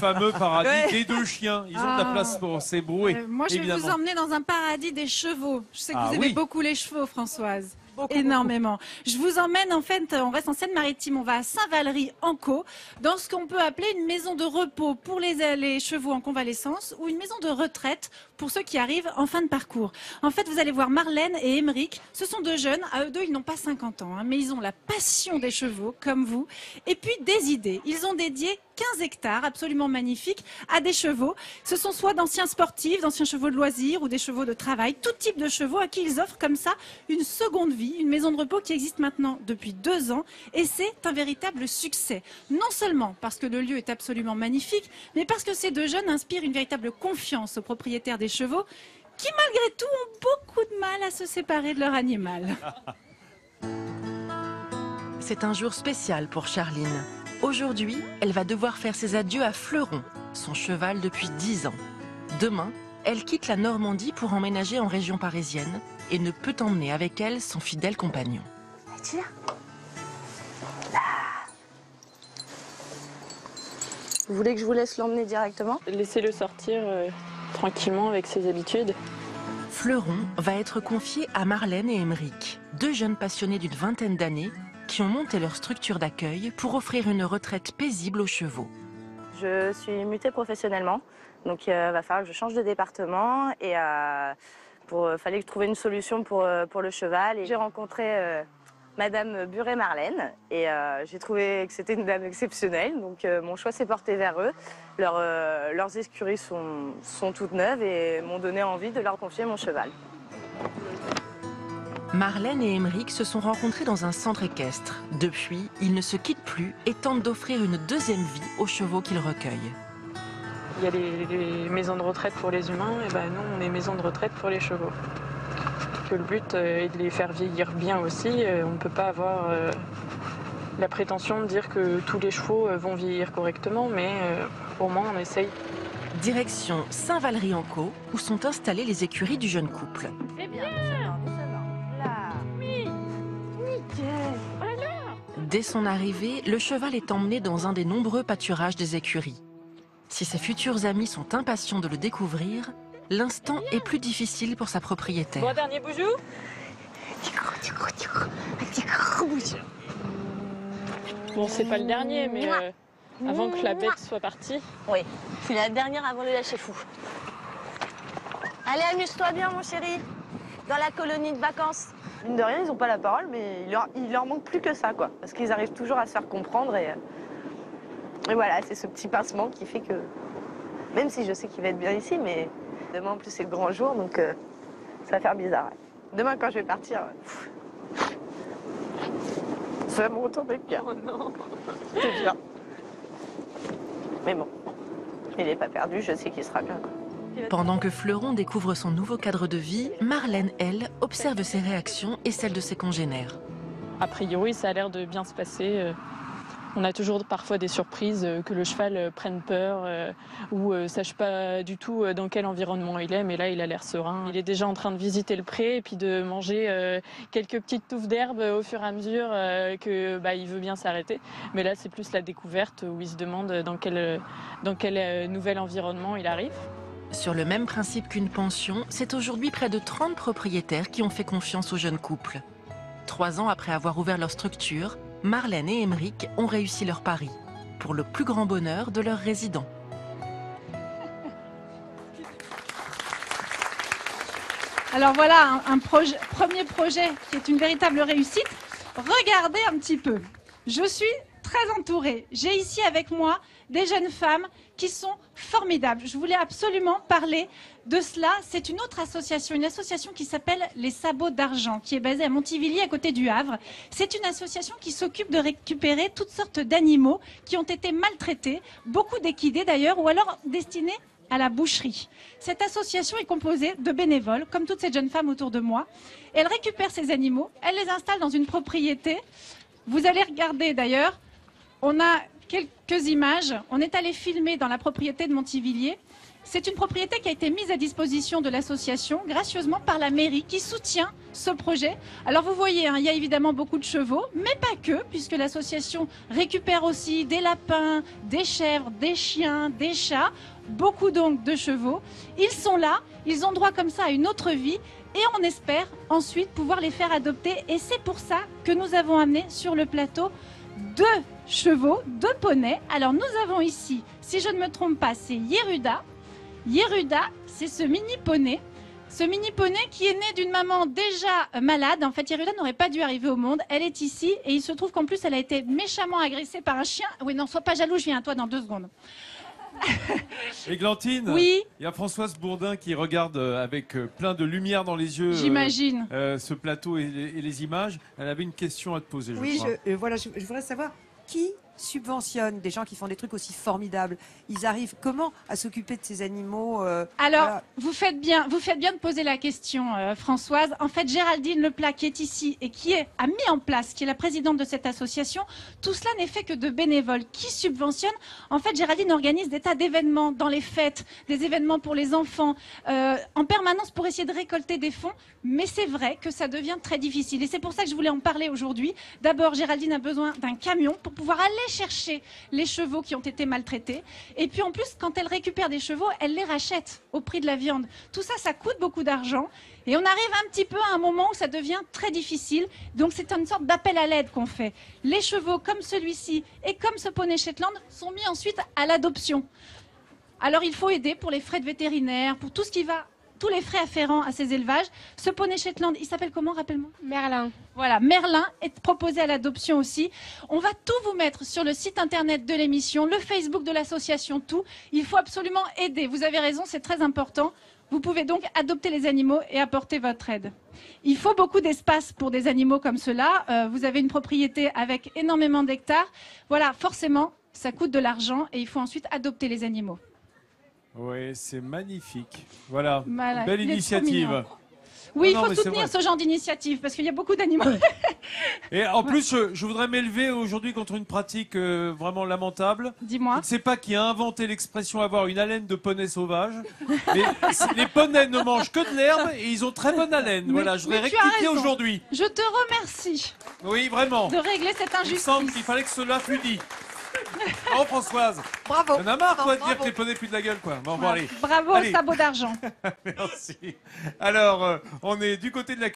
Fameux paradis Ouais. des deux chiens. Ils ont de la place pour s'ébrouer. Moi, je vais évidemment. vous emmener dans un paradis des chevaux. Je sais que Ah vous aimez oui. beaucoup les chevaux, Françoise. Beaucoup, Énormément. Je vous emmène, en fait, on reste en Seine-Maritime, on va à Saint-Valery-en-Caux, dans ce qu'on peut appeler une maison de repos pour les chevaux en convalescence ou une maison de retraite pour ceux qui arrivent en fin de parcours. En fait, vous allez voir Marlène et Émeric. Ce sont deux jeunes. À eux deux, ils n'ont pas 50 ans, hein, mais ils ont la passion des chevaux, comme vous, et puis des idées. Ils ont dédié 15 hectares absolument magnifiques à des chevaux. Ce sont soit d'anciens sportifs, d'anciens chevaux de loisirs ou des chevaux de travail, tout type de chevaux à qui ils offrent comme ça une seconde vie, une maison de repos qui existe maintenant depuis 2 ans et c'est un véritable succès. Non seulement parce que le lieu est absolument magnifique, mais parce que ces deux jeunes inspirent une véritable confiance aux propriétaires des chevaux qui malgré tout ont beaucoup de mal à se séparer de leur animal. C'est un jour spécial pour Charline. Aujourd'hui, elle va devoir faire ses adieux à Fleuron, son cheval depuis 10 ans. Demain, elle quitte la Normandie pour emménager en région parisienne et ne peut emmener avec elle son fidèle compagnon. Tiens. Là. Vous voulez que je vous laisse l'emmener directement? Laissez-le sortir tranquillement avec ses habitudes. Fleuron va être confié à Marlène et Émeric, deux jeunes passionnés d'une vingtaine d'années qui ont monté leur structure d'accueil pour offrir une retraite paisible aux chevaux. Je suis mutée professionnellement, donc il va falloir que je change de département et fallait que je trouve une solution pour le cheval. Et j'ai rencontré Madame Buret-Marlène et j'ai trouvé que c'était une dame exceptionnelle, donc mon choix s'est porté vers eux. Leurs écuries sont toutes neuves et m'ont donné envie de leur confier mon cheval. Marlène et Émeric se sont rencontrés dans un centre équestre. Depuis, ils ne se quittent plus et tentent d'offrir une deuxième vie aux chevaux qu'ils recueillent. Il y a les maisons de retraite pour les humains, et ben nous on est maison de retraite pour les chevaux. Que le but est de les faire vieillir bien aussi. On ne peut pas avoir la prétention de dire que tous les chevaux vont vieillir correctement, mais au moins on essaye. Direction Saint-Valery-en-Caux, où sont installées les écuries du jeune couple. C'est bien, là. Oui. Nickel. Dès son arrivée, le cheval est emmené dans un des nombreux pâturages des écuries. Si ses futurs amis sont impatients de le découvrir, l'instant est plus difficile pour sa propriétaire. Bon, dernier boujou. Bon, c'est pas le dernier, mais avant que la bête soit partie. Oui, je suis la dernière avant de lâcher fou. Allez, amuse-toi bien, mon chéri, dans la colonie de vacances. Mine de rien, ils n'ont pas la parole, mais il leur manque plus que ça, quoi. Parce qu'ils arrivent toujours à se faire comprendre et voilà, c'est ce petit pincement qui fait que, même si je sais qu'il va être bien ici, mais demain en plus c'est le grand jour, donc ça va faire bizarre. Ouais. Demain quand je vais partir, ça va me retourner le cœur. Oh non. C'est bien. Mais bon, il n'est pas perdu, je sais qu'il sera bien. Quoi. Pendant que Fleuron découvre son nouveau cadre de vie, Marlène, elle, observe ses réactions et celles de ses congénères. A priori, ça a l'air de bien se passer. On a toujours parfois des surprises, que le cheval prenne peur ou sache pas du tout dans quel environnement il est, mais là il a l'air serein. Il est déjà en train de visiter le pré et puis de manger quelques petites touffes d'herbe au fur et à mesure il veut bien s'arrêter. Mais là c'est plus la découverte où il se demande dans quel nouvel environnement il arrive. Sur le même principe qu'une pension, c'est aujourd'hui près de 30 propriétaires qui ont fait confiance au jeune couple. 3 ans après avoir ouvert leur structure, Marlène et Émeric ont réussi leur pari, pour le plus grand bonheur de leurs résidents. Alors voilà un premier projet qui est une véritable réussite. Regardez un petit peu. Je suis très entourée. J'ai ici avec moi des jeunes femmes qui sont formidables. Je voulais absolument parler de cela. C'est une autre association, une association qui s'appelle Les Sabots d'Argent, qui est basée à Montivilly, à côté du Havre. C'est une association qui s'occupe de récupérer toutes sortes d'animaux qui ont été maltraités, beaucoup d'équidés d'ailleurs, ou alors destinés à la boucherie. Cette association est composée de bénévoles, comme toutes ces jeunes femmes autour de moi. Elle récupère ces animaux, elle les installe dans une propriété. Vous allez regarder d'ailleurs, on a quelques images. On est allé filmer dans la propriété de Montivilliers. C'est une propriété qui a été mise à disposition de l'association gracieusement par la mairie qui soutient ce projet. Alors vous voyez, hein, il y a évidemment beaucoup de chevaux, mais pas que, puisque l'association récupère aussi des lapins, des chèvres, des chiens, des chats, beaucoup donc de chevaux. Ils sont là, ils ont droit comme ça à une autre vie et on espère ensuite pouvoir les faire adopter. Et c'est pour ça que nous avons amené sur le plateau 2 chevaux, 2 poneys. Alors nous avons ici, si je ne me trompe pas, c'est Yeruda. Yeruda, c'est ce mini poney. Ce mini poney qui est né d'une maman déjà malade. En fait, Yeruda n'aurait pas dû arriver au monde. Elle est ici et il se trouve qu'en plus, elle a été méchamment agressée par un chien. Oui, non, sois pas jaloux, je viens à toi dans 2 secondes. Églantine, Oui, il y a Françoise Bourdin qui regarde avec plein de lumière dans les yeux j'imagine. ce plateau et les images. Elle avait une question à te poser, je Oui, crois. voilà, je voudrais savoir qui subventionne des gens qui font des trucs aussi formidables. Ils arrivent comment à s'occuper de ces animaux Alors, voilà. vous faites bien de poser la question, Françoise. En fait, Géraldine Leplat, qui est ici et a mis en place, qui est la présidente de cette association, tout cela n'est fait que de bénévoles. Qui subventionne? En fait, Géraldine organise des tas d'événements dans les fêtes, des événements pour les enfants, en permanence pour essayer de récolter des fonds. Mais c'est vrai que ça devient très difficile. Et c'est pour ça que je voulais en parler aujourd'hui. D'abord, Géraldine a besoin d'un camion pour pouvoir aller chercher les chevaux qui ont été maltraités. Et puis en plus, quand elle récupère des chevaux, elle les rachète au prix de la viande. Tout ça, ça coûte beaucoup d'argent. Et on arrive un petit peu à un moment où ça devient très difficile. Donc c'est une sorte d'appel à l'aide qu'on fait. Les chevaux comme celui-ci et comme ce poney Shetland sont mis ensuite à l'adoption. Alors il faut aider pour les frais de vétérinaire, pour tout ce qui va, tous les frais afférents à ces élevages. Ce poney Shetland, il s'appelle comment, rappelle-moi? Merlin. Voilà, Merlin est proposé à l'adoption aussi. On va tout vous mettre sur le site internet de l'émission, le Facebook de l'association, tout. Il faut absolument aider. Vous avez raison, c'est très important. Vous pouvez donc adopter les animaux et apporter votre aide. Il faut beaucoup d'espace pour des animaux comme cela. Vous avez une propriété avec énormément d'hectares. Voilà, forcément, ça coûte de l'argent et il faut ensuite adopter les animaux. Oui, c'est magnifique. Voilà, Voilà, belle il est trop initiative. mignon. Oui, Non, il mais faut c'est soutenir vrai. ce genre d'initiative parce qu'il y a beaucoup d'animaux. Et en plus, je voudrais m'élever aujourd'hui contre une pratique vraiment lamentable. Je Dis-moi. ne sais pas qui a inventé l'expression avoir une haleine de poney sauvage. Mais les poneys ne mangent que de l'herbe et ils ont très bonne haleine. Mais- Voilà, je voudrais mais tu as rectifier raison. aujourd'hui. Je te remercie Oui, vraiment. de régler cette Il me semble injustice. qu'il fallait que cela fût dit. Oh, Françoise. Bravo. T'en as marre, toi, de Bravo. dire que les poneys puent de la gueule, quoi. Bon, allez. Bravo, Allez. sabot d'argent. Merci. Alors, on est du côté de la